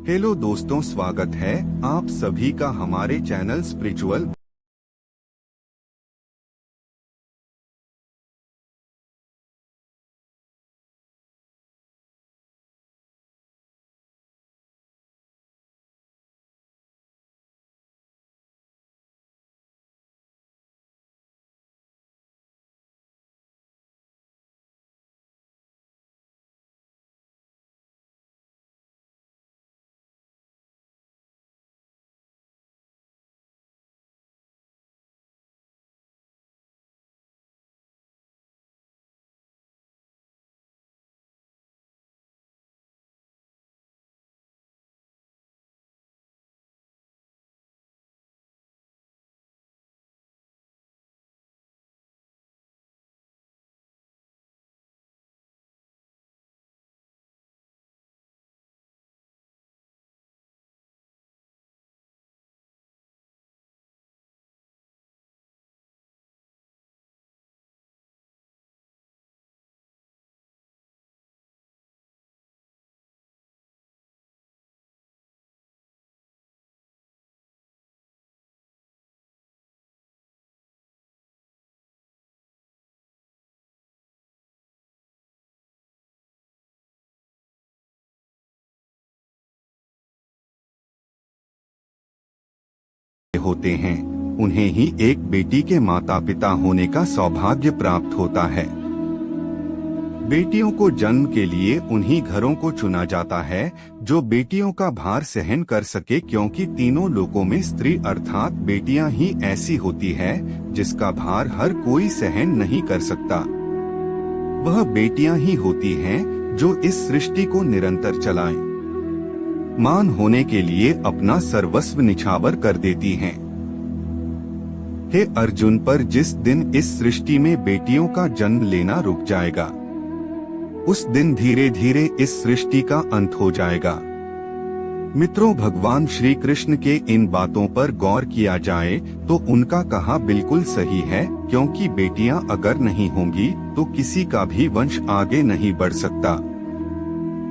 Hello दोस्तों, स्वागत है आप सभी का हमारे चैनल स्पिरिचुअल होते हैं, उन्हें ही एक बेटी के माता पिता होने का सौभाग्य प्राप्त होता है। बेटियों को जन्म के लिए उन्हीं घरों को चुना जाता है जो बेटियों का भार सहन कर सके, क्योंकि तीनों लोकों में स्त्री अर्थात बेटियां ही ऐसी होती है जिसका भार हर कोई सहन नहीं कर सकता। वह बेटियां ही होती हैं जो इस सृष्टि को निरंतर चलाएं, मान होने के लिए अपना सर्वस्व निछावर कर देती हैं। हे अर्जुन, पर जिस दिन इस सृष्टि में बेटियों का जन्म लेना रुक जाएगा, उस दिन धीरे धीरे इस सृष्टि का अंत हो जाएगा। मित्रों, भगवान श्री कृष्ण के इन बातों पर गौर किया जाए तो उनका कहा बिल्कुल सही है, क्योंकि बेटियां अगर नहीं होंगी तो किसी का भी वंश आगे नहीं बढ़ सकता।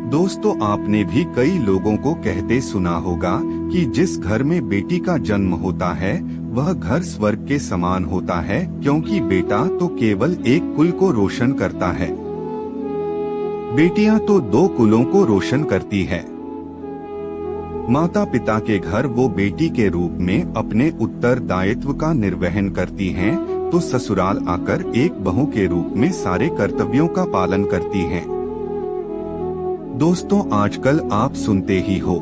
दोस्तों, आपने भी कई लोगों को कहते सुना होगा कि जिस घर में बेटी का जन्म होता है वह घर स्वर्ग के समान होता है, क्योंकि बेटा तो केवल एक कुल को रोशन करता है, बेटियां तो दो कुलों को रोशन करती है। माता पिता के घर वो बेटी के रूप में अपने उत्तरदायित्व का निर्वहन करती हैं, तो ससुराल आकर एक बहू के रूप में सारे कर्तव्यों का पालन करती हैं। दोस्तों, आजकल आप सुनते ही हो,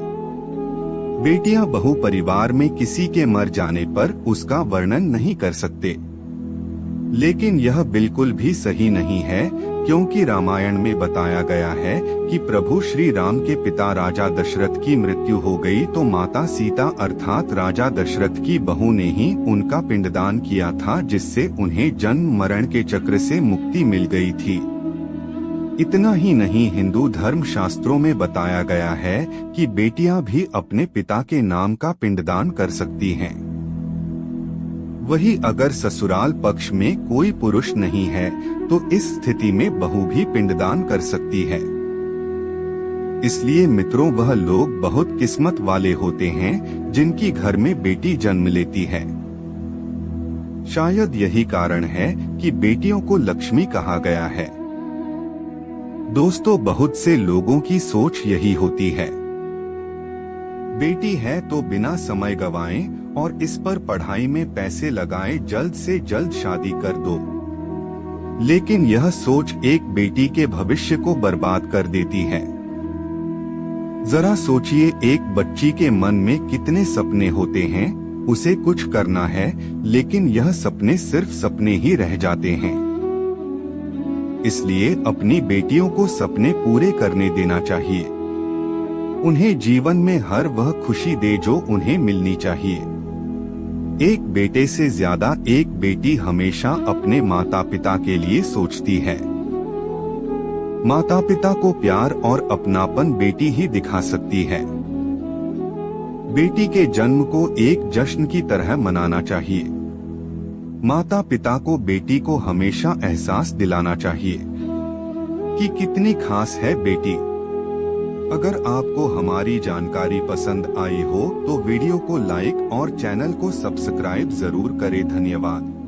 बेटियां बहू परिवार में किसी के मर जाने पर उसका वर्णन नहीं कर सकते। लेकिन यह बिल्कुल भी सही नहीं है, क्योंकि रामायण में बताया गया है कि प्रभु श्री राम के पिता राजा दशरथ की मृत्यु हो गई तो माता सीता अर्थात राजा दशरथ की बहू ने ही उनका पिंडदान किया था, जिससे उन्हें जन्म मरण के चक्र से मुक्ति मिल गई थी। इतना ही नहीं, हिंदू धर्म शास्त्रों में बताया गया है कि बेटियां भी अपने पिता के नाम का पिंडदान कर सकती हैं। वही अगर ससुराल पक्ष में कोई पुरुष नहीं है तो इस स्थिति में बहू भी पिंडदान कर सकती है। इसलिए मित्रों, वह लोग बहुत किस्मत वाले होते हैं जिनकी घर में बेटी जन्म लेती है। शायद यही कारण है कि बेटियों को लक्ष्मी कहा गया है। दोस्तों, बहुत से लोगों की सोच यही होती है, बेटी है तो बिना समय गवाएं और इस पर पढ़ाई में पैसे लगाएं, जल्द से जल्द शादी कर दो। लेकिन यह सोच एक बेटी के भविष्य को बर्बाद कर देती है। जरा सोचिए, एक बच्ची के मन में कितने सपने होते हैं, उसे कुछ करना है लेकिन यह सपने सिर्फ सपने ही रह जाते हैं। इसलिए अपनी बेटियों को सपने पूरे करने देना चाहिए, उन्हें जीवन में हर वह खुशी दे जो उन्हें मिलनी चाहिए। एक बेटे से ज्यादा एक बेटी हमेशा अपने माता पिता के लिए सोचती है। माता पिता को प्यार और अपनापन बेटी ही दिखा सकती है। बेटी के जन्म को एक जश्न की तरह मनाना चाहिए। माता पिता को बेटी को हमेशा एहसास दिलाना चाहिए कि कितनी खास है बेटी। अगर आपको हमारी जानकारी पसंद आई हो तो वीडियो को लाइक और चैनल को सब्सक्राइब जरूर करें। धन्यवाद।